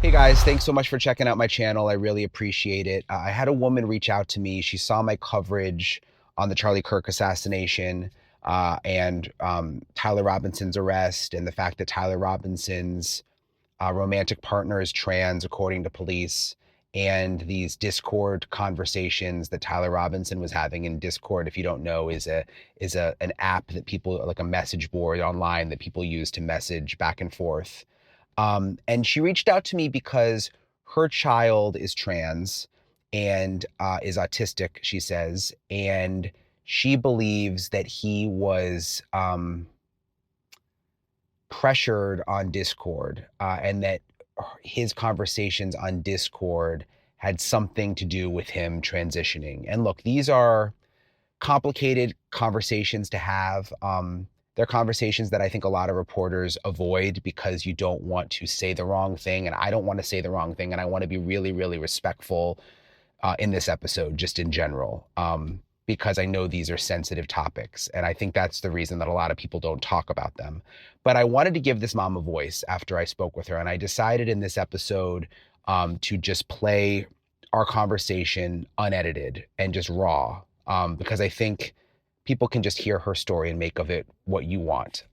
Hey guys, thanks so much for checking out my channel. I really appreciate it. I had a woman reach out to me. She saw my coverage on the Charlie Kirk assassination and Tyler Robinson's arrest, and the fact that Tyler Robinson's romantic partner is trans, according to police, and these Discord conversations that Tyler Robinson was having in Discord. If you don't know, is a an app that people, like a message board online that people use to message back and forth. And she reached out to me because her child is trans and is autistic, she says, and she believes that he was pressured on Discord, and that his conversations on Discord had something to do with him transitioning. And look, these are complicated conversations to have. They're conversations that I think a lot of reporters avoid because you don't want to say the wrong thing. And I don't want to say the wrong thing. And I want to be really, really respectful in this episode, just in general, because I know these are sensitive topics. And I think that's the reason that a lot of people don't talk about them. But I wanted to give this mom a voice after I spoke with her. And I decided in this episode to just play our conversation unedited and just raw, because I think people can just hear her story and make of it what you want.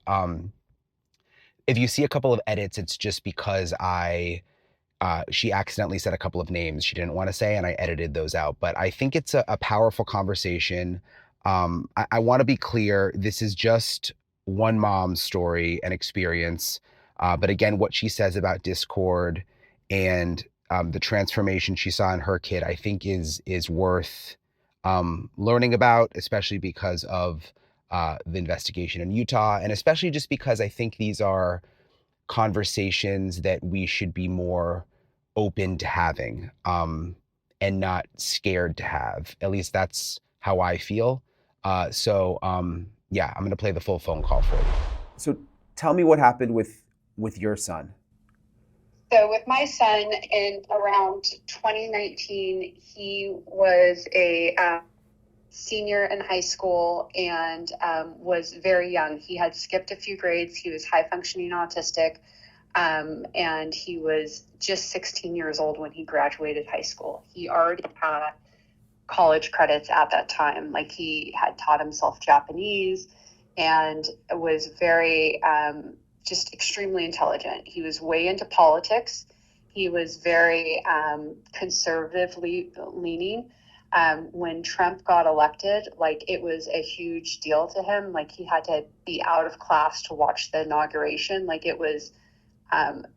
If you see a couple of edits, it's just because she accidentally said a couple of names she didn't want to say, and I edited those out. But I think it's a powerful conversation. I want to be clear. This is just one mom's story and experience. But again, what she says about Discord and the transformation she saw in her kid, I think is worth learning about, especially because of the investigation in Utah, and especially just because I think these are conversations that we should be more open to having, and not scared to have. At least that's how I feel. Yeah, I'm going to play the full phone call for you. So tell me what happened with your son. So with my son in around 2019, he was a senior in high school and was very young. He had skipped a few grades. He was high functioning autistic, and he was just 16 years old when he graduated high school. He already had college credits at that time. Like, he had taught himself Japanese and was very just extremely intelligent. He was way into politics. He was very conservatively leaning. When Trump got elected, like, it was a huge deal to him. Like, he had to be out of class to watch the inauguration. Like, it was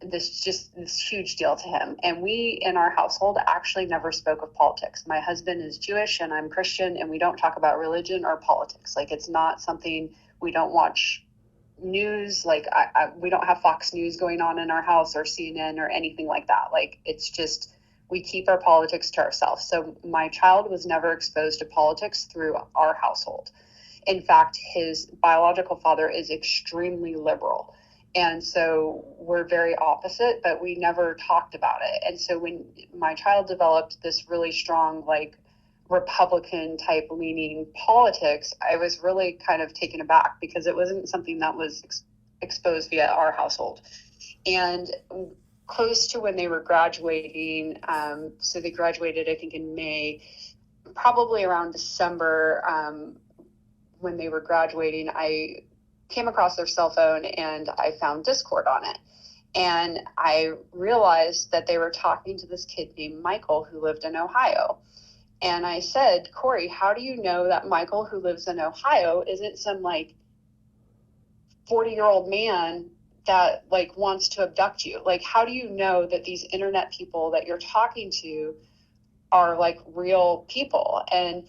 this huge deal to him. And we in our household actually never spoke of politics. My husband is Jewish and I'm Christian, and we don't talk about religion or politics. Like, it's not something. We don't watch news. Like, we don't have Fox News going on in our house or CNN or anything like that. Like, it's just, we keep our politics to ourselves. So my child was never exposed to politics through our household. In fact, his biological father is extremely liberal. And so we're very opposite, but we never talked about it. And so when my child developed this really strong, like, Republican type leaning politics, I was really kind of taken aback because it wasn't something that was exposed via our household. And close to when they were graduating, so they graduated, I think, in May, probably around December, when they were graduating, I came across their cell phone and I found Discord on it. And I realized that they were talking to this kid named Michael who lived in Ohio. And I said, Corey, how do you know that Michael, who lives in Ohio, isn't some like 40-year-old man that like wants to abduct you? Like, how do you know that these internet people that you're talking to are like real people? And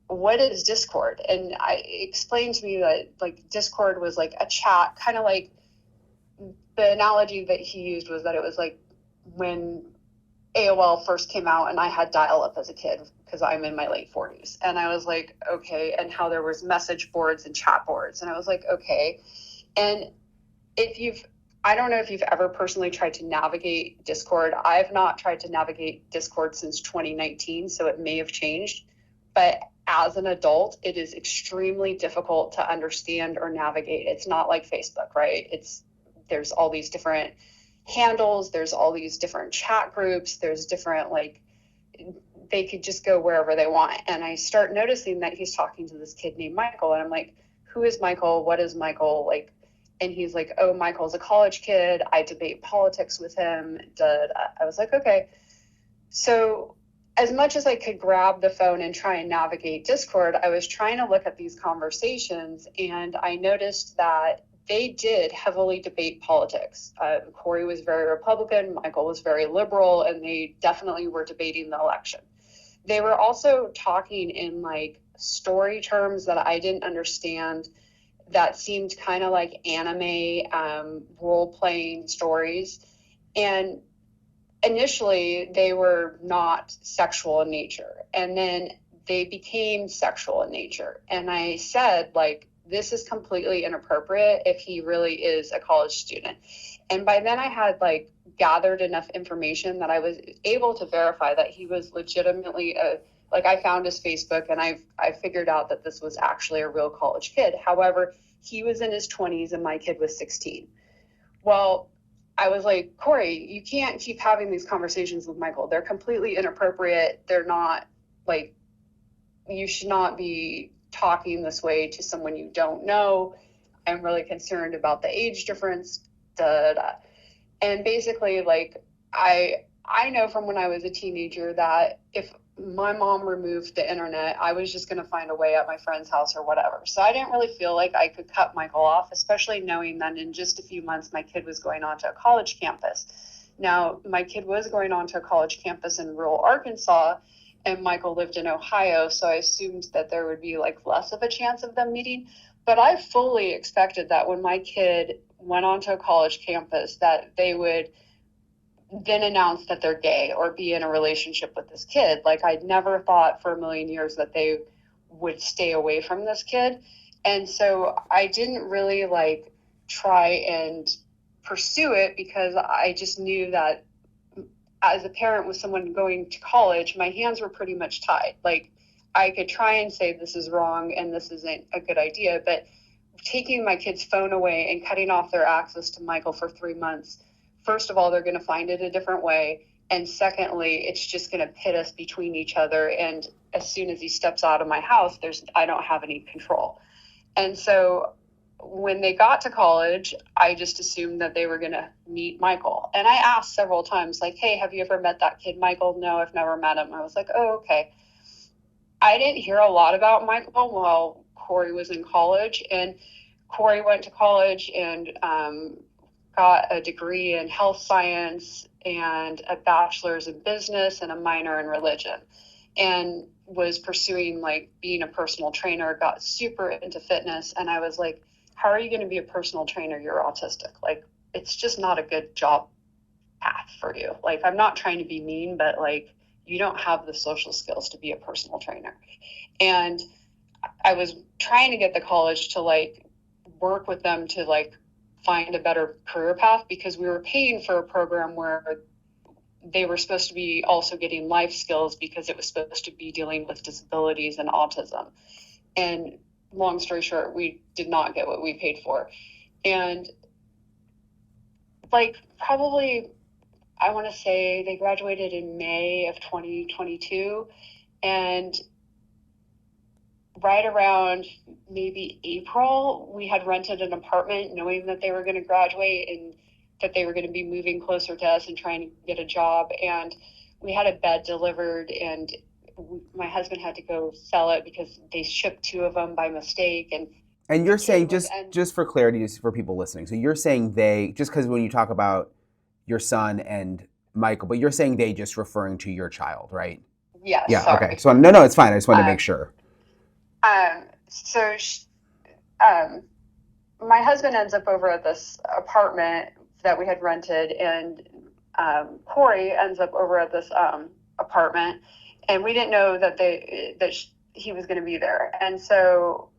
what is Discord? And I explained to me that like Discord was like a chat, kind of like, the analogy that he used was that it was like when AOL first came out and I had dial-up as a kid because I'm in my late 40s. And I was like, okay. And how there was message boards and chat boards. And I was like, okay. And I don't know if you've ever personally tried to navigate Discord. I've not tried to navigate Discord since 2019, so it may have changed. But as an adult, it is extremely difficult to understand or navigate. It's not like Facebook, right? There's all these different handles, there's all these different chat groups, there's different, like, they could just go wherever they want. And I start noticing that he's talking to this kid named Michael. And I'm like, who is Michael? What is Michael? Like, and he's like, oh, Michael's a college kid. I debate politics with him. I was like, okay. So as much as I could grab the phone and try and navigate Discord, I was trying to look at these conversations, and I noticed that they did heavily debate politics. Corey was very Republican, Michael was very liberal, and they definitely were debating the election. They were also talking in like story terms that I didn't understand, that seemed kind of like anime role-playing stories. And initially they were not sexual in nature, and then they became sexual in nature. And I said, like, this is completely inappropriate if he really is a college student. And by then I had like gathered enough information that I was able to verify that he was legitimately like, I found his Facebook, and I figured out that this was actually a real college kid. However, he was in his 20s and my kid was 16. Well, I was like, Corey, you can't keep having these conversations with Michael. They're completely inappropriate. They're not, like, you should not be talking this way to someone you don't know. I'm really concerned about the age difference. Da, da. And basically, like, I know from when I was a teenager that if my mom removed the internet, I was just going to find a way at my friend's house or whatever. So I didn't really feel like I could cut Michael off, especially knowing that in just a few months, my kid was going on to a college campus. Now, my kid was going on to a college campus in rural Arkansas, and Michael lived in Ohio. So I assumed that there would be like less of a chance of them meeting. But I fully expected that when my kid went onto a college campus, that they would then announce that they're gay or be in a relationship with this kid. Like, I'd never thought for a million years that they would stay away from this kid. And so I didn't really like try and pursue it, because I just knew that as a parent with someone going to college, my hands were pretty much tied. Like, I could try and say this is wrong and this isn't a good idea, but taking my kid's phone away and cutting off their access to Michael for 3 months, first of all, they're going to find it a different way. And secondly, it's just going to pit us between each other. And as soon as he steps out of my house, I don't have any control. And so when they got to college, I just assumed that they were going to meet Michael. And I asked several times, like, hey, have you ever met that kid, Michael? No, I've never met him. I was like, oh, okay. I didn't hear a lot about Michael while Corey was in college. And Corey went to college and got a degree in health science and a bachelor's in business and a minor in religion, and was pursuing like being a personal trainer, got super into fitness. And I was like, how are you going to be a personal trainer? You're autistic. Like, it's just not a good job path for you. Like, I'm not trying to be mean, but like, you don't have the social skills to be a personal trainer. And I was trying to get the college to like work with them to like find a better career path, because we were paying for a program where they were supposed to be also getting life skills, because it was supposed to be dealing with disabilities and autism. And long story short, we did not get what we paid for. And like, probably, I want to say they graduated in May of 2022. And right around maybe April, we had rented an apartment knowing that they were going to graduate and that they were going to be moving closer to us and trying to get a job. And we had a bed delivered, and my husband had to go sell it because they shipped 2 of them by mistake. And you're saying, just for clarity, just for people listening, so you're saying they, just because when you talk about your son and Michael, but you're saying they just referring to your child, right? Yes. Yeah. Sorry. Okay. So no, it's fine. I just wanted to make sure. So my husband ends up over at this apartment that we had rented, and Corey ends up over at this apartment, and we didn't know that he was going to be there. And so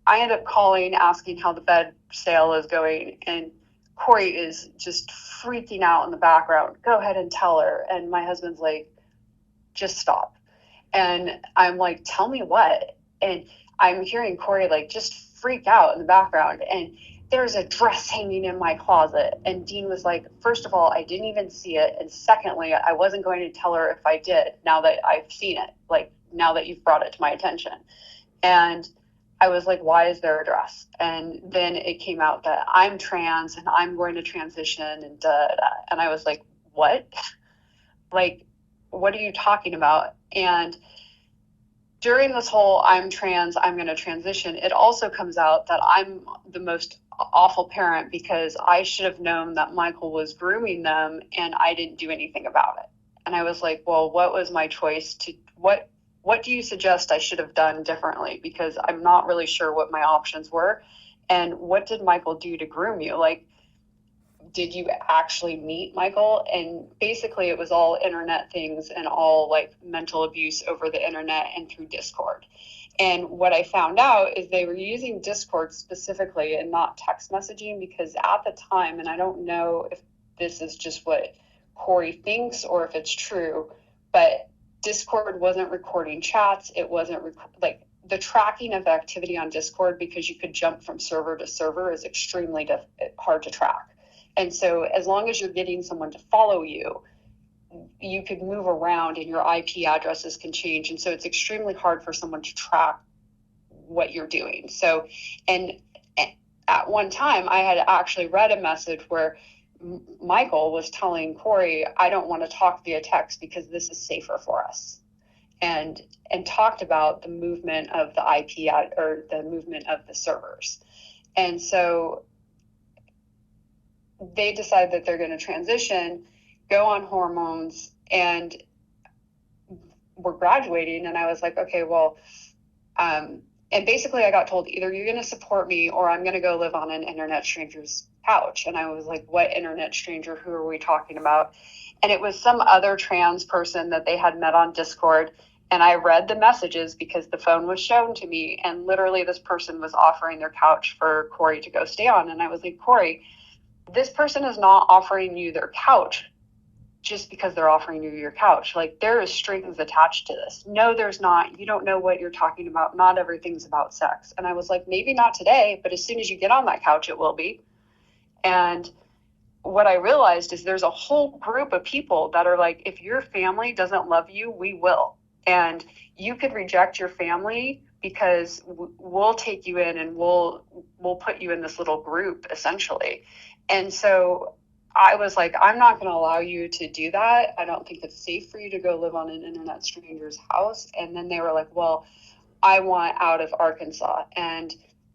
I ended up calling, asking how the bed sale is going, and Corey is just freaking out in the background. Go ahead and tell her. And my husband's like, just stop. And I'm like, tell me what? And I'm hearing Corey like just freak out in the background. And there's a dress hanging in my closet. And Dean was like, first of all, I didn't even see it. And secondly, I wasn't going to tell her if I did, now that I've seen it, like now that you've brought it to my attention. And I was like, why is there a dress? And then it came out that I'm trans and I'm going to transition and da, da. And I was like, what? Like, what are you talking about? And during this whole I'm trans, I'm going to transition, it also comes out that I'm the most awful parent because I should have known that Michael was grooming them and I didn't do anything about it. And I was like, well, what was my choice to what do you suggest I should have done differently? Because I'm not really sure what my options were. And what did Michael do to groom you? Like, did you actually meet Michael? And basically it was all internet things and all like mental abuse over the internet and through Discord. And what I found out is they were using Discord specifically and not text messaging, because at the time, and I don't know if this is just what Corey thinks or if it's true, but Discord wasn't recording chats. It wasn't like the tracking of activity on Discord, because you could jump from server to server, is extremely hard to track. And so as long as you're getting someone to follow you, you could move around and your IP addresses can change. And so it's extremely hard for someone to track what you're doing. So, and at one time I had actually read a message where Michael was telling Corey, I don't want to talk via text because this is safer for us. And talked about the movement of the IP or the movement of the servers. And so they decide that they're going to transition, go on hormones, and we're graduating. And I was like, okay, well, and basically I got told either you're going to support me or I'm going to go live on an internet stranger's couch. And I was like, what internet stranger? Who are we talking about? And it was some other trans person that they had met on Discord. And I read the messages because the phone was shown to me. And literally this person was offering their couch for Corey to go stay on. And I was like, Corey, this person is not offering you their couch just because they're offering you your couch. Like, there is strings attached to this. No, there's not. You don't know what you're talking about. Not everything's about sex. And I was like, maybe not today, but as soon as you get on that couch, it will be. And what I realized is there's a whole group of people that are like, if your family doesn't love you, we will. And you could reject your family because we'll take you in and we'll put you in this little group, essentially. And so I was like, I'm not going to allow you to do that. I don't think it's safe for you to go live on an internet stranger's house. And then they were like, well, I want out of Arkansas. And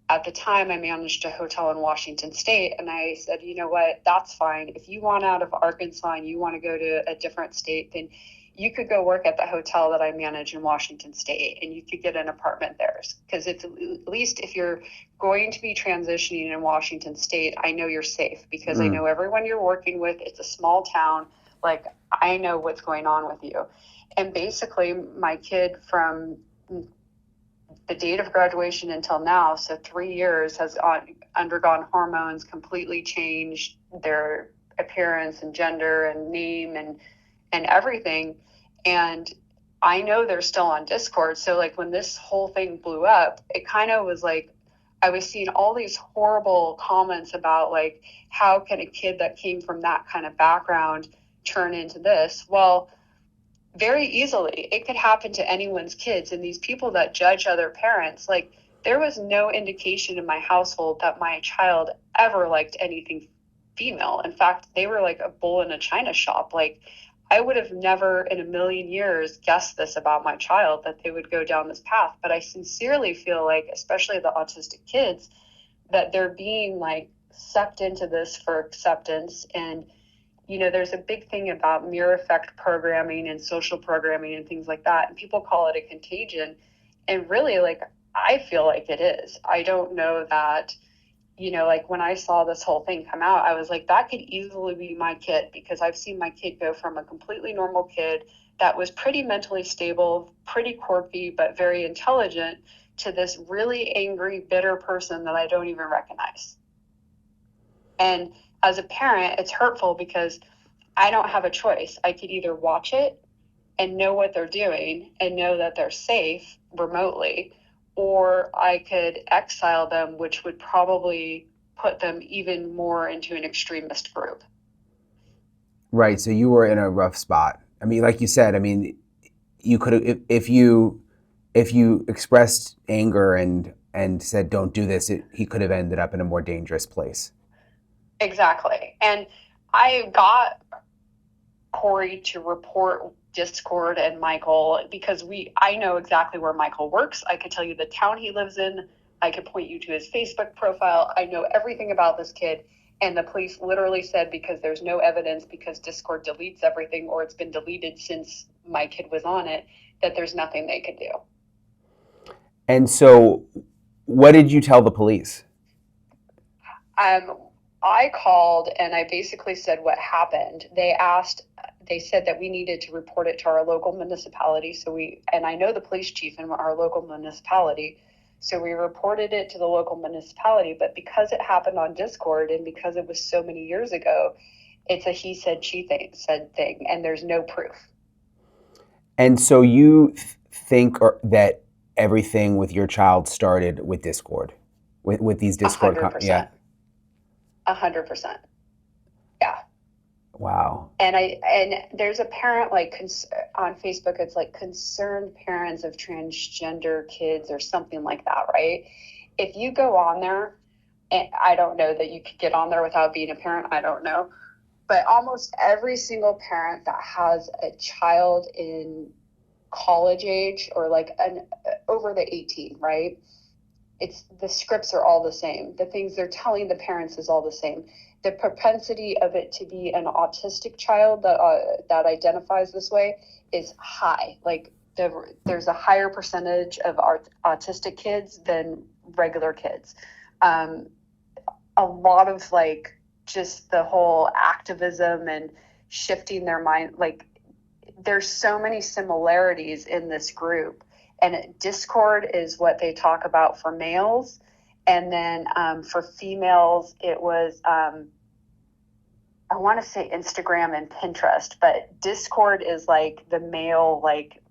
at the time I managed a hotel in Washington State. And I said, you know what, that's fine. If you want out of Arkansas and you want to go to a different state, then you could go work at the hotel that I manage in Washington State and you could get an apartment there. Because at least if you're going to be transitioning in Washington State, I know you're safe because I know everyone you're working with. It's a small town. Like, I know what's going on with you. And basically my kid from the date of graduation until now, so 3 years, has undergone hormones, completely changed their appearance and gender and name and everything. And I know they're still on Discord. So like when this whole thing blew up, it kind of was like, I was seeing all these horrible comments about like, how can a kid that came from that kind of background turn into this? Well, very easily, it could happen to anyone's kids. And these people that judge other parents, like, there was no indication in my household that my child ever liked anything female. In fact, they were like a bull in a china shop. Like, I would have never in a million years guessed this about my child, that they would go down this path. But I sincerely feel like, especially the autistic kids, that they're being like sucked into this for acceptance. And, you know, there's a big thing about mirror effect programming and social programming and things like that. And people call it a contagion. And really, like, I feel like it is. I don't know that, you know, like when I saw this whole thing come out, I was like, that could easily be my kid, because I've seen my kid go from a completely normal kid that was pretty mentally stable, pretty quirky, but very intelligent, to this really angry, bitter person that I don't even recognize. And as a parent, it's hurtful because I don't have a choice. I could either watch it and know what they're doing and know that they're safe remotely, or I could exile them, which would probably put them even more into an extremist group. Right. So you were in a rough spot. I mean, like you said, I mean, you could have if you expressed anger and said don't do this, he could have ended up in a more dangerous place. Exactly. And I got Corey to report Discord and Michael because I know exactly where Michael works. I could tell you the town he lives in. I could point you to his Facebook profile. I know everything about this kid. And the police literally said because there's no evidence, because Discord deletes everything or it's been deleted since my kid was on it, that there's nothing they could do. And so, what did you tell the police? Um, I called and I basically said what happened. They said that we needed to report it to our local municipality. And I know the police chief in our local municipality. So we reported it to the local municipality, but because it happened on Discord and because it was so many years ago, it's a he said, said thing, and there's no proof. And so you think that everything with your child started with Discord, with these Discord, yeah. 100%. 100%. Yeah. Wow. And there's a parent on Facebook. It's like concerned parents of transgender kids or something like that, right? If you go on there, and I don't know that you could get on there without being a parent. I don't know, but almost every single parent that has a child in college age or like an over the 18, right? It's the scripts are all the same. The things they're telling the parents is all the same. The propensity of it to be an autistic child that identifies this way is high. Like there's a higher percentage of autistic kids than regular kids. A lot of like just the whole activism and shifting their mind. Like there's so many similarities in this group, and Discord is what they talk about for males, and then for females it was I want to say Instagram and Pinterest, but Discord is like the male, like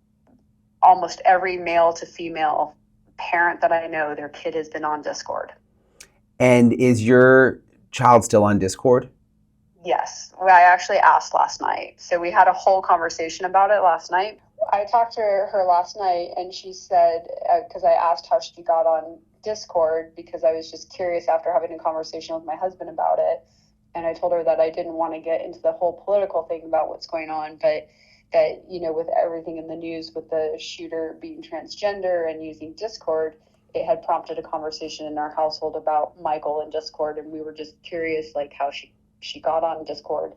almost every male to female parent that I know, their kid has been on Discord. And is your child still on Discord? Yes, I actually asked last night. So we had a whole conversation about it last night. I talked to her last night and she said, because I asked how she got on Discord because I was just curious after having a conversation with my husband about it. And I told her that I didn't want to get into the whole political thing about what's going on, but that, with everything in the news with the shooter being transgender and using Discord, it had prompted a conversation in our household about Michael and Discord. And we were just curious, like how she got on Discord,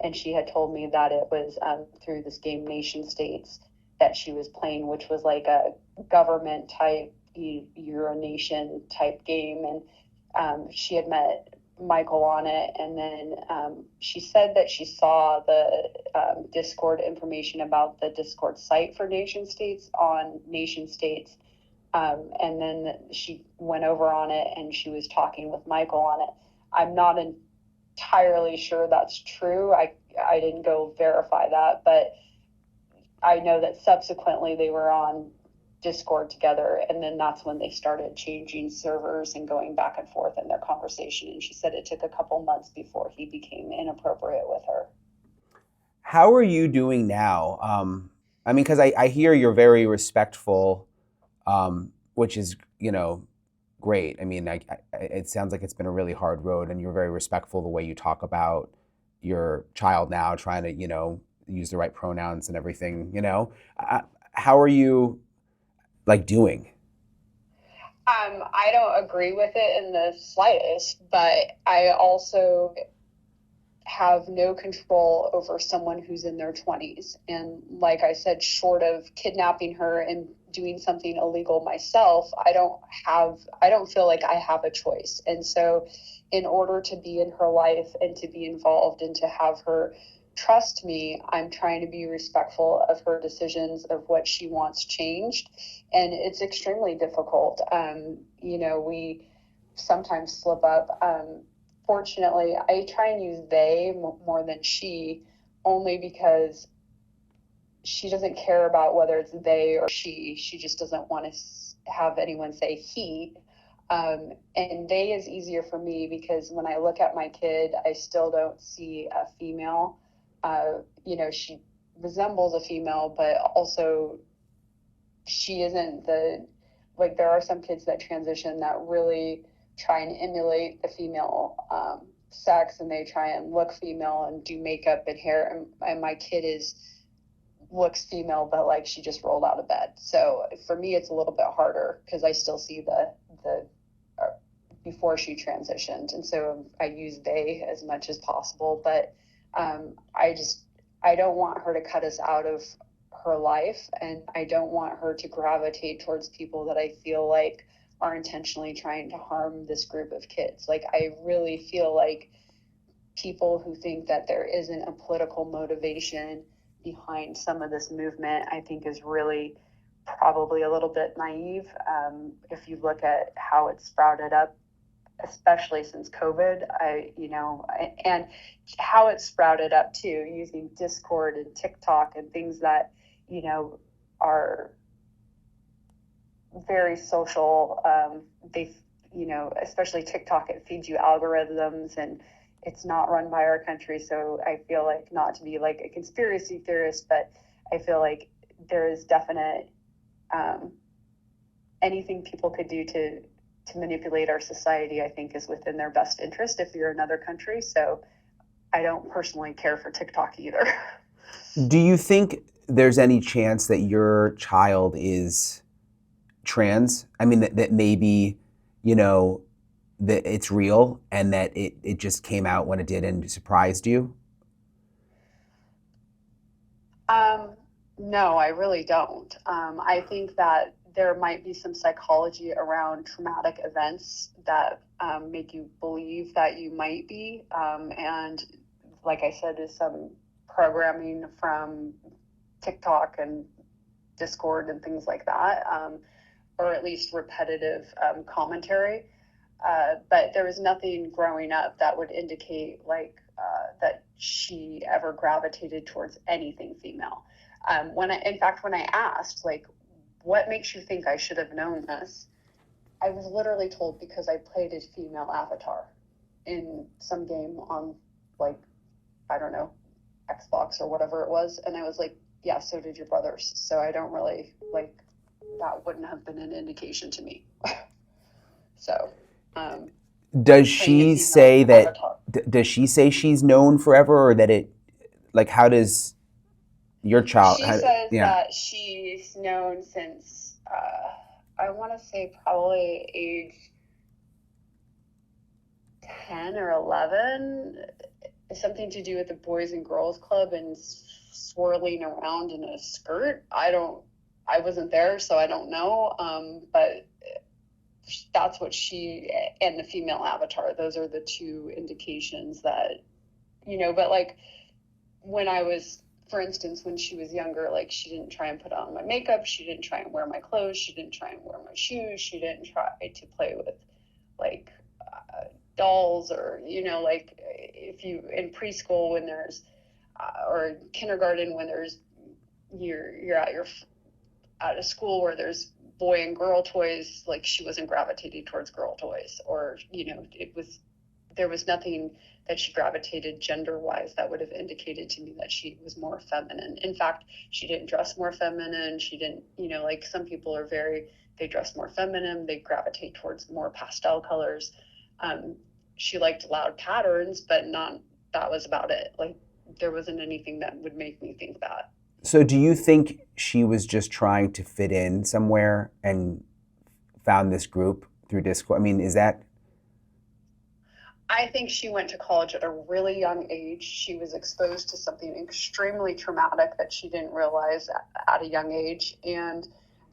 and she had told me that it was through this game Nation States that she was playing, which was like a government type Euronation type game, and she had met Michael on it, and then she said that she saw the Discord information about the Discord site for Nation States on Nation States, and then she went over on it and she was talking with Michael on it. I'm not entirely sure that's true. I didn't go verify that, but I know that subsequently they were on Discord together, and then that's when they started changing servers and going back and forth in their conversation. And she said it took a couple months before he became inappropriate with her. How are you doing now? I mean, because I hear you're very respectful, which is, great. I mean, it sounds like it's been a really hard road, and you're very respectful the way you talk about your child now, trying to, use the right pronouns and everything. How are you like doing? I don't agree with it in the slightest, but I also have no control over someone who's in their 20s. And like I said, short of kidnapping her and doing something illegal myself, I don't feel like I have a choice. And so in order to be in her life and to be involved and to have her trust me, I'm trying to be respectful of her decisions of what she wants changed. And it's extremely difficult. We sometimes slip up. Fortunately, I try and use they more than she, only because she doesn't care about whether it's they or she. She just doesn't want to have anyone say he. And they is easier for me because when I look at my kid, I still don't see a female. She resembles a female, but also she isn't like there are some kids that transition that really try and emulate the female sex, and they try and look female and do makeup and hair, and my kid is looks female, but like she just rolled out of bed. So for me, it's a little bit harder because I still see the before she transitioned, and so I use they as much as possible. But I don't want her to cut us out of her life, and I don't want her to gravitate towards people that I feel like are intentionally trying to harm this group of kids. Like I really feel like people who think that there isn't a political motivation behind some of this movement, I think is really probably a little bit naive. If you look at how it sprouted up, especially since COVID, and how it sprouted up too, using Discord and TikTok and things that, are very social. Especially TikTok, it feeds you algorithms, and it's not run by our country. So I feel like, not to be like a conspiracy theorist, but I feel like there is definite anything people could do to manipulate our society, I think is within their best interest if you're another country. So I don't personally care for TikTok either. Do you think there's any chance that your child is trans? I mean, that maybe, that it's real and that it just came out when it did and surprised you? No, I really don't. I think that there might be some psychology around traumatic events that make you believe that you might be. And like I said, is some programming from TikTok and Discord and things like that, or at least repetitive commentary. But there was nothing growing up that would indicate that she ever gravitated towards anything female. In fact, when I asked, like, what makes you think I should have known this? I was literally told because I played a female avatar in some game on, like, I don't know, Xbox or whatever it was. And I was like, yeah, so did your brothers. So I don't really, like, that wouldn't have been an indication to me. So, Does she say that, does she say she's known forever, or that it, like, how does your child, she says yeah. that she's known since, I want to say probably age 10 or 11, something to do with the Boys and Girls Club and swirling around in a skirt. I wasn't there, so I don't know. But that's what she and the female avatar, those are the two indications that, but like when I was, for instance, when she was younger, like she didn't try and put on my makeup, she didn't try and wear my clothes, she didn't try and wear my shoes, she didn't try to play with like dolls, or like if you in preschool when there's or kindergarten when there's you're at a school where there's boy and girl toys, like she wasn't gravitating towards girl toys, or there was nothing that she gravitated gender wise that would have indicated to me that she was more feminine. In fact, she didn't dress more feminine. She didn't, like some people are they dress more feminine, they gravitate towards more pastel colors. She liked loud patterns, but that was about it. Like there wasn't anything that would make me think that. So do you think she was just trying to fit in somewhere and found this group through Discord? I mean, is that? I think she went to college at a really young age. She was exposed to something extremely traumatic that she didn't realize at a young age. And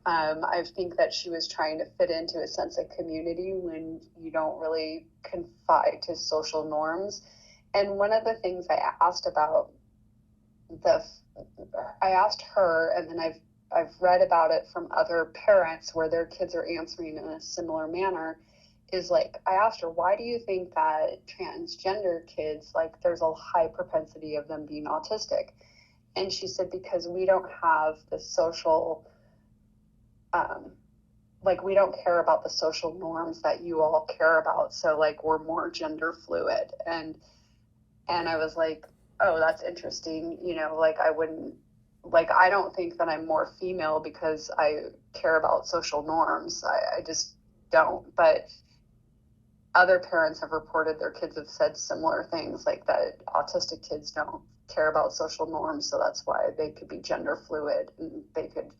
I think that she was trying to fit into a sense of community when you don't really confide to social norms. And one of the things I asked about I asked her, and then I've read about it from other parents where their kids are answering in a similar manner, is like I asked her, why do you think that transgender kids, like there's a high propensity of them being autistic? And she said, because we don't have the social like we don't care about the social norms that you all care about, so like we're more gender fluid. And I was like, oh, that's interesting. Like I wouldn't, like I don't think that I'm more female because I care about social norms. I just don't. But other parents have reported their kids have said similar things, like that autistic kids don't care about social norms, so that's why they could be gender fluid and they could,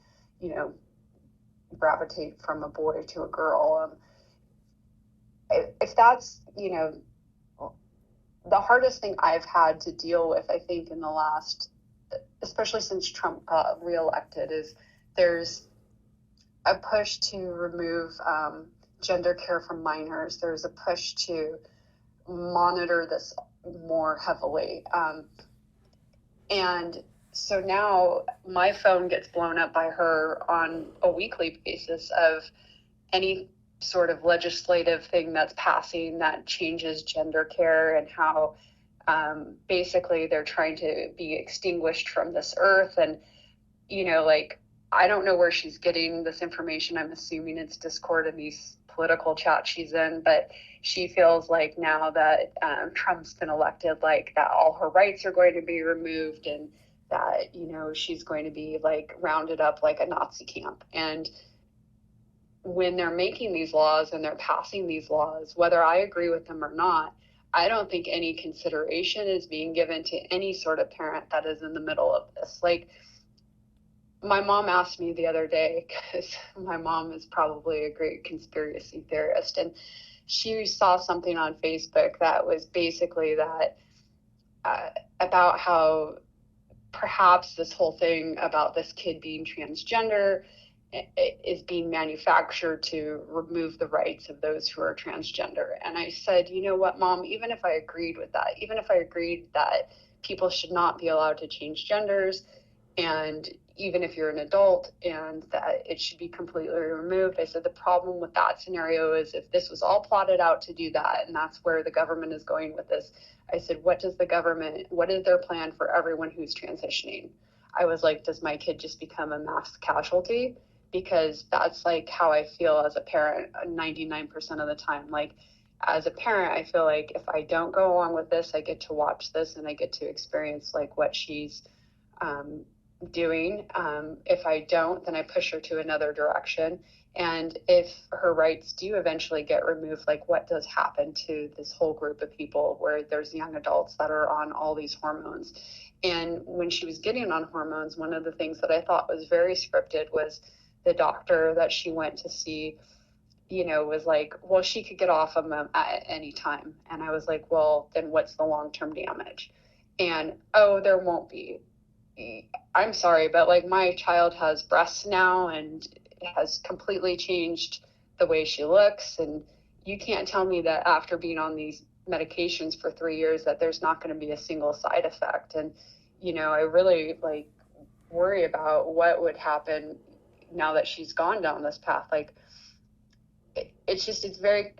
you know, gravitate from a boy to a girl. If that's, the hardest thing I've had to deal with, I think, in the last, especially since Trump got reelected, is there's a push to remove gender care from minors. There's a push to monitor this more heavily. And so now my phone gets blown up by her on a weekly basis of any sort of legislative thing that's passing that changes gender care and how basically they're trying to be extinguished from this earth. And, like, I don't know where she's getting this information. I'm assuming it's Discord and these political chats she's in, but she feels like now that Trump's been elected, like that all her rights are going to be removed and that, she's going to be like rounded up like a Nazi camp. And when they're making these laws and they're passing these laws, whether I agree with them or not, I don't think any consideration is being given to any sort of parent that is in the middle of this. Like, my mom asked me the other day, because my mom is probably a great conspiracy theorist, and she saw something on Facebook that was basically that about how perhaps this whole thing about this kid being transgender is being manufactured to remove the rights of those who are transgender. And I said, you know what, Mom, even if I agreed with that, even if I agreed that people should not be allowed to change genders, and even if you're an adult, and that it should be completely removed, I said the problem with that scenario is if this was all plotted out to do that, and that's where the government is going with this. I said, what is their plan for everyone who's transitioning? I was like, does my kid just become a mass casualty? Because that's like how I feel as a parent 99% of the time. Like, as a parent, I feel like if I don't go along with this, I get to watch this and I get to experience like what she's doing. If I don't, then I push her to another direction. And if her rights do eventually get removed, like what does happen to this whole group of people where there's young adults that are on all these hormones? And when she was getting on hormones, one of the things that I thought was very scripted was the doctor that she went to see, was like, well, she could get off of them at any time. And I was like, well, then what's the long-term damage? And, oh, there won't be. I'm sorry, but like my child has breasts now and has completely changed the way she looks. And you can't tell me that after being on these medications for 3 years that there's not going to be a single side effect. And, I really like worry about what would happen now that she's gone down this path. Like, it's very,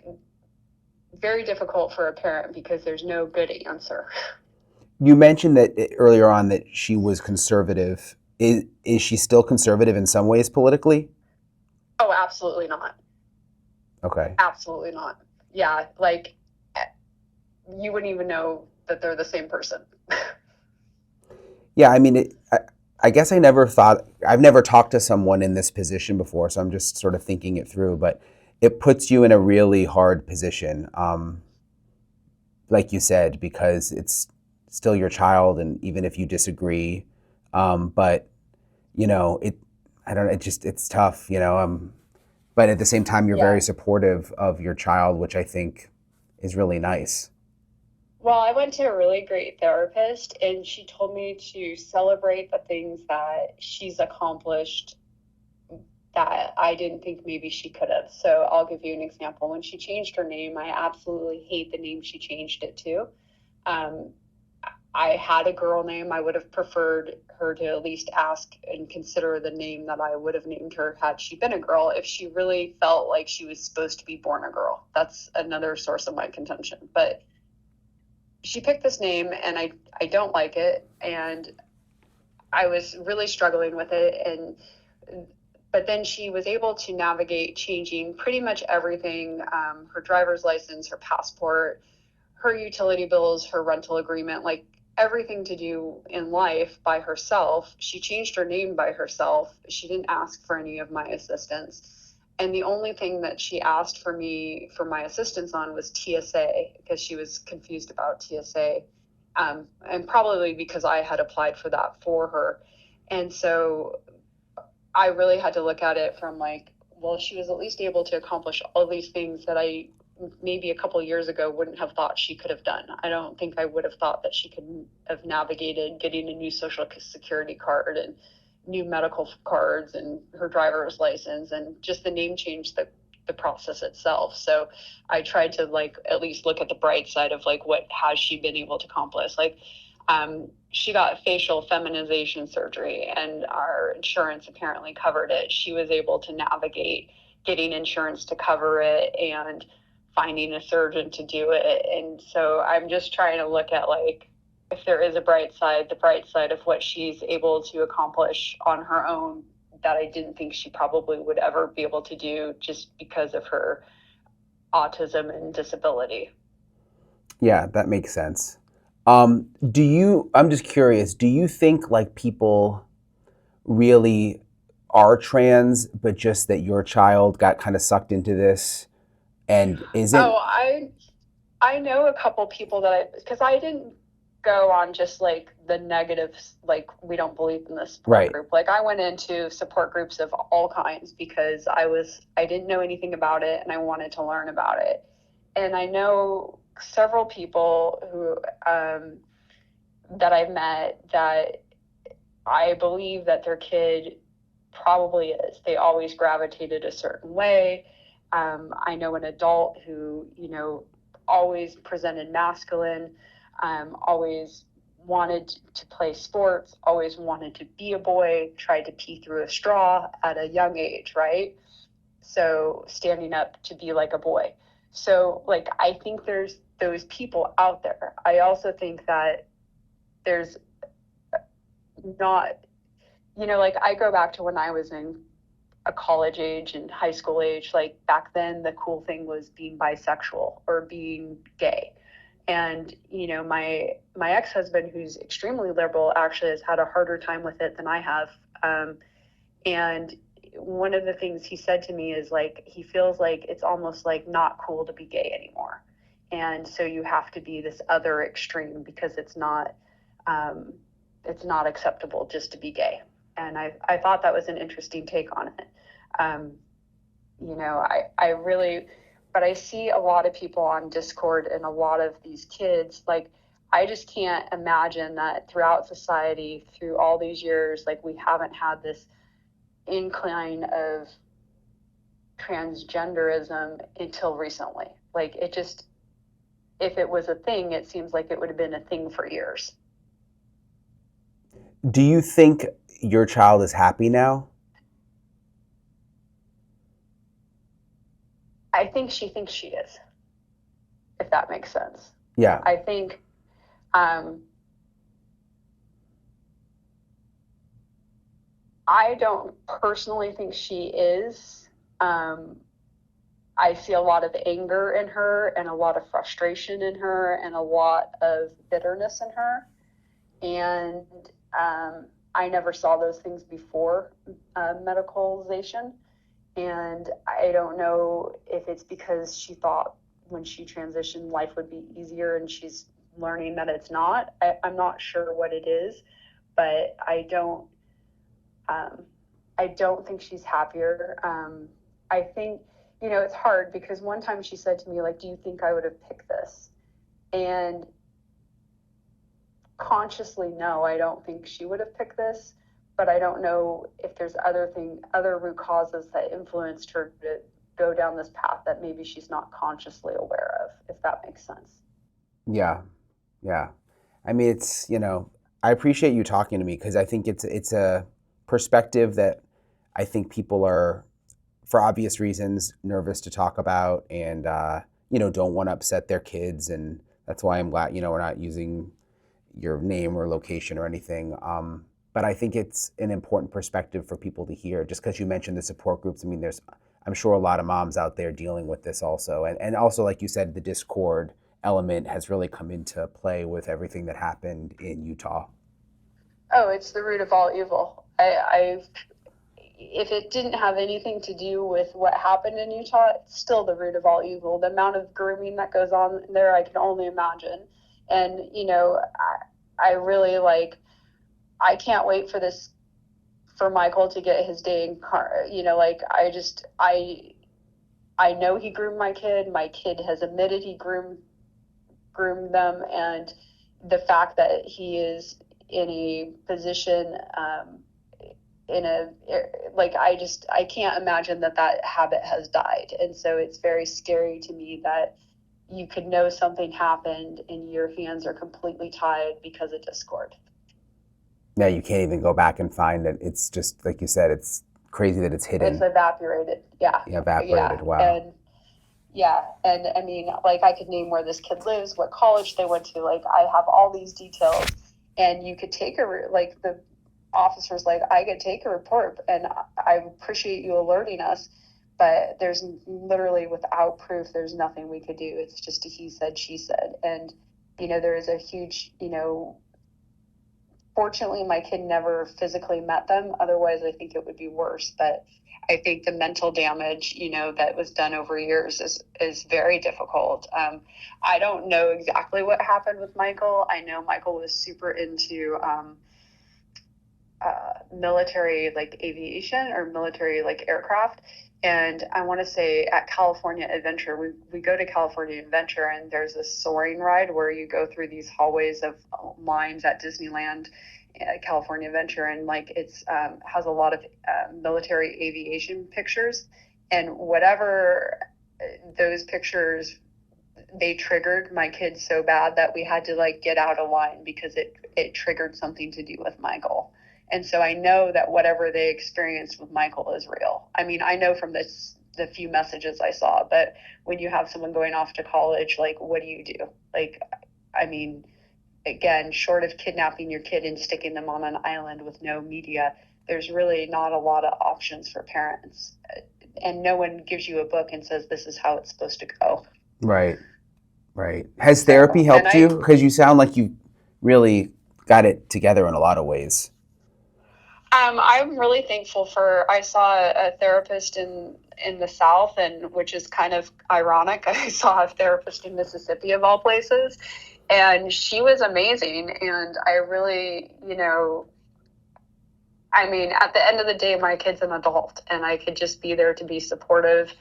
very difficult for a parent because there's no good answer. You mentioned that earlier on that she was conservative. Is she still conservative in some ways politically? Oh, absolutely not. Okay. Absolutely not. Yeah, like you wouldn't even know that they're the same person. Yeah, I mean, I guess I've never talked to someone in this position before, so I'm just sort of thinking it through, but it puts you in a really hard position, like you said, because it's still your child, and even if you disagree, but, I don't know, it's tough, but at the same time, you're Yeah. very supportive of your child, which I think is really nice. Well, I went to a really great therapist, and she told me to celebrate the things that she's accomplished that I didn't think maybe she could have. So I'll give you an example. When she changed her name, I absolutely hate the name she changed it to. Um, I had a girl name. I would have preferred her to at least ask and consider the name that I would have named her had she been a girl, if she really felt like she was supposed to be born a girl. That's another source of my contention. But she picked this name, and I don't like it. And I was really struggling with it. And but then she was able to navigate changing pretty much everything, her driver's license, her passport, her utility bills, her rental agreement, like everything to do in life by herself. She changed her name by herself. She didn't ask for any of my assistance. And the only thing that she asked for me for my assistance on was TSA, because she was confused about TSA. And probably because I had applied for that for her. And so I really had to look at it from like, well, she was at least able to accomplish all these things that I maybe a couple years ago wouldn't have thought she could have done. I don't think I would have thought that she could have navigated getting a new social security card and new medical cards and her driver's license and just the name change, the process itself. So I tried to like at least look at the bright side of like what has she been able to accomplish. Like she got facial feminization surgery and our insurance apparently covered it. She was able to navigate getting insurance to cover it and finding a surgeon to do it. And so I'm just trying to look at like, if there is a bright side, the bright side of what she's able to accomplish on her own that I didn't think she probably would ever be able to do just because of her autism and disability. Yeah, that makes sense. I'm just curious, do you think like people really are trans, but just that your child got kind of sucked into this and isn't? Oh, I know a couple people that because I didn't go on just like the negatives, like we don't believe in this support Right. group. Like I went into support groups of all kinds because I didn't know anything about it and I wanted to learn about it. And I know several people who that I've met that I believe that their kid probably is. They always gravitated a certain way. I know an adult who, always presented masculine, always wanted to play sports, always wanted to be a boy, tried to pee through a straw at a young age, right? So standing up to be like a boy. So, like, I think there's those people out there. I also think that there's not, like I go back to when I was in a college age and high school age, like back then the cool thing was being bisexual or being gay. And my ex-husband, who's extremely liberal, actually has had a harder time with it than I have. And one of the things he said to me is like he feels like it's almost like not cool to be gay anymore, and so you have to be this other extreme because um, it's not acceptable just to be gay. And I thought that was an interesting take on it. Um, I really, but I see a lot of people on Discord and a lot of these kids, like, I just can't imagine that throughout society, through all these years, like, we haven't had this incline of transgenderism until recently. Like, it just, if it was a thing, it seems like it would have been a thing for years. Do you think your child is happy now? I think she thinks she is, if that makes sense. Yeah. I think um, I don't personally think she is. I see a lot of anger in her and a lot of frustration in her and a lot of bitterness in her. And I never saw those things before medicalization. And I don't know if it's because she thought when she transitioned life would be easier and she's learning that it's not. I'm not sure what it is, but I don't think she's happier. I think, it's hard because one time she said to me, like, do you think I would have picked this? And consciously, no, I don't think she would have picked this, but I don't know if there's other root causes that influenced her to go down this path that maybe she's not consciously aware of, if that makes sense. Yeah. Yeah. I mean, I appreciate you talking to me because I think it's a perspective that I think people are, for obvious reasons, nervous to talk about and, don't want to upset their kids. And that's why I'm glad, we're not using your name or location or anything. but I think it's an important perspective for people to hear. Just because you mentioned the support groups, I mean, I'm sure a lot of moms out there dealing with this also, and also like you said, the discord element has really come into play with everything that happened in Utah. Oh, it's the root of all evil. If it didn't have anything to do with what happened in Utah, it's still the root of all evil. The amount of grooming that goes on there, I can only imagine. And, I really like, I can't wait for this, for Michael to get his day in car. Like, I know he groomed my kid. My kid has admitted he groomed them. And the fact that he is in a position, in a like I can't imagine that habit has died, and so it's very scary to me that you could know something happened and your hands are completely tied because of discord. Now you can't even go back and find it. It's just like you said. It's crazy that it's It's hidden. evaporated. Yeah. Yeah, evaporated. Yeah. Wow. And yeah, and I mean, like, I could name where this kid lives, what college they went to. Like, I have all these details, and you could take like, the officers, like, I could take a report, and I appreciate you alerting us, but there's literally, without proof, there's nothing we could do. It's just a he said, she said. And there is a huge, fortunately my kid never physically met them, otherwise I think it would be worse. But I think the mental damage, that was done over years is very difficult. I don't know exactly what happened with Michael. I know Michael was super into military, like, aviation, or military, like, aircraft. And I want to say at California Adventure, we go to California Adventure, and there's a soaring ride where you go through these hallways of lines at Disneyland, California Adventure, and, like, it's has a lot of military aviation pictures, and whatever those pictures, they triggered my kids so bad that we had to, like, get out of line because it triggered something to do with Michael. And so I know that whatever they experienced with Michael is real. I mean, I know from the few messages I saw, but when you have someone going off to college, like, what do you do? Like, I mean, again, short of kidnapping your kid and sticking them on an island with no media, there's really not a lot of options for parents. And no one gives you a book and says this is how it's supposed to go. Right. Right. Has therapy So, and helped you? Because you sound like you really got it together in a lot of ways. I'm really thankful for. I saw a therapist in the South, and which is kind of ironic. I saw a therapist in Mississippi, of all places, and she was amazing. And I really, I mean, at the end of the day, my kid's an adult, and I could just be there to be supportive.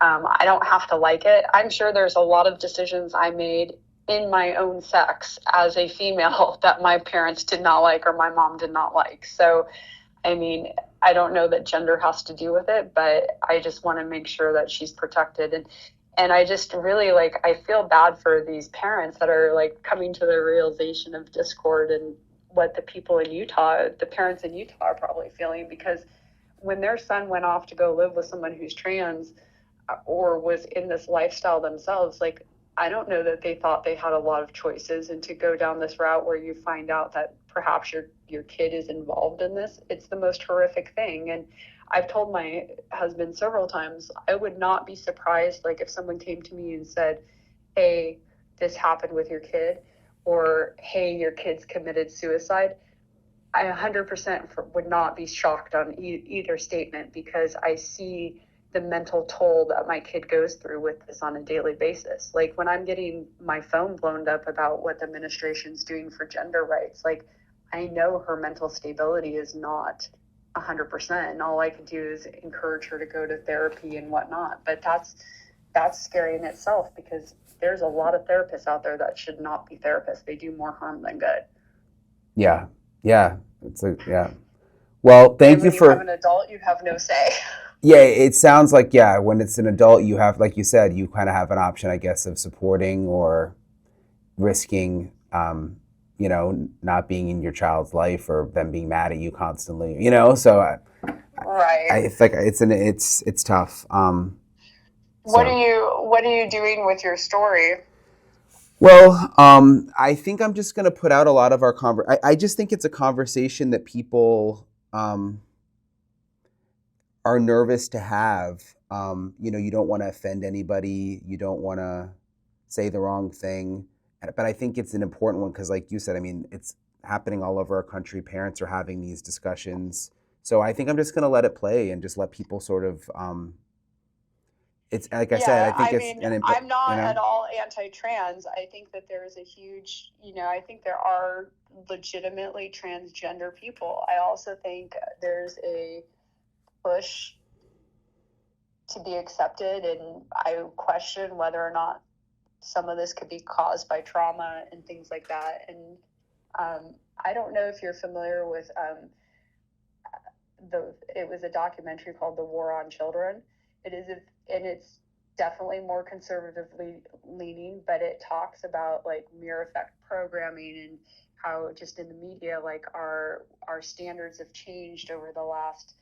I don't have to like it. I'm sure there's a lot of decisions I made in my own sex as a female that my parents did not like, or my mom did not like. So, I mean, I don't know that gender has to do with it, but I just want to make sure that she's protected. And I just really, like, I feel bad for these parents that are, like, coming to the realization of discord and what the people in Utah, the parents in Utah, are probably feeling, because when their son went off to go live with someone who's trans, or was in this lifestyle themselves, like, I don't know that they thought they had a lot of choices. And to go down this route where you find out that perhaps your kid is involved in this, it's the most horrific thing. And I've told my husband several times, I would not be surprised, like, if someone came to me and said, hey, this happened with your kid, or hey, your kid's committed suicide. I 100% would not be shocked on either statement, because I see the mental toll that my kid goes through with this on a daily basis. Like, when I'm getting my phone blown up about what the administration's doing for gender rights, like, I know her mental stability is not 100%, and all I can do is encourage her to go to therapy and whatnot. But that's scary in itself, because there's a lot of therapists out there that should not be therapists. They do more harm than good. Yeah. Yeah. Yeah. Well, thank And you when you have for. an adult, you have no say. Yeah, it sounds like, yeah, when it's an adult, you have, like you said, you kind of have an option, I guess, of supporting or risking, not being in your child's life, or them being mad at you constantly, So Right. it's like it's tough. What So are you doing with your story? Well, I think I'm just going to put out a lot of our I just think it's a conversation that people are nervous to have. You don't want to offend anybody. You don't want to say the wrong thing. But I think it's an important one because, like you said, I mean, it's happening all over our country. Parents are having these discussions. So I think I'm just going to let it play and just let people sort of. It's like I said, I Yeah, think I it's mean, an I'm you not at know. all anti-trans. I think that there is a huge, I think there are legitimately transgender people. I also think there's a push to be accepted, and I question whether or not some of this could be caused by trauma and things like that. And I don't know if you're familiar with it was a documentary called The War on Children. It is, and it's definitely more conservatively leaning, but it talks about like mirror effect programming and how just in the media, like our standards have changed over the last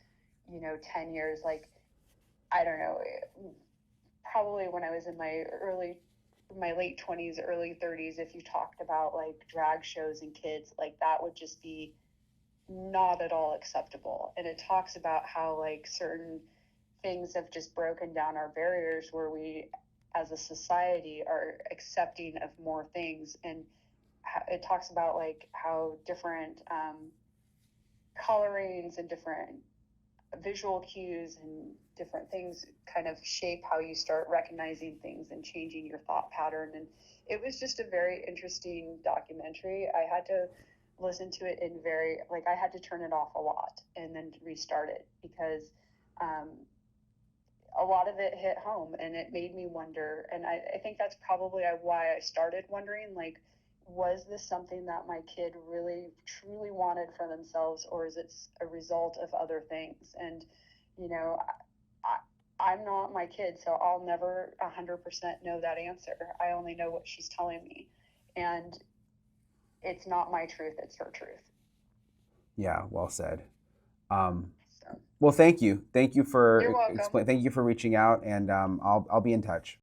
10 years. Like, I don't know, probably when I was in my late 20s, early 30s, if you talked about like drag shows and kids, like that would just be not at all acceptable. And it talks about how like certain things have just broken down our barriers where we as a society are accepting of more things. And it talks about like how different colorings and different visual cues and different things kind of shape how you start recognizing things and changing your thought pattern. And it was just a very interesting documentary. I had to listen to it in very, like, I had to turn it off a lot and then restart it because um, a lot of it hit home and it made me wonder. And I think that's probably why I started wondering, like, was this something that my kid really truly wanted for themselves, or is it a result of other things? And you know I'm not my kid, so I'll never 100% know that answer. I only know what she's telling me, and it's not my truth, it's her truth. Yeah, well said. Um, So well, thank you. Thank you you're for welcome. explain. Thank you for reaching out, and I'll be in touch.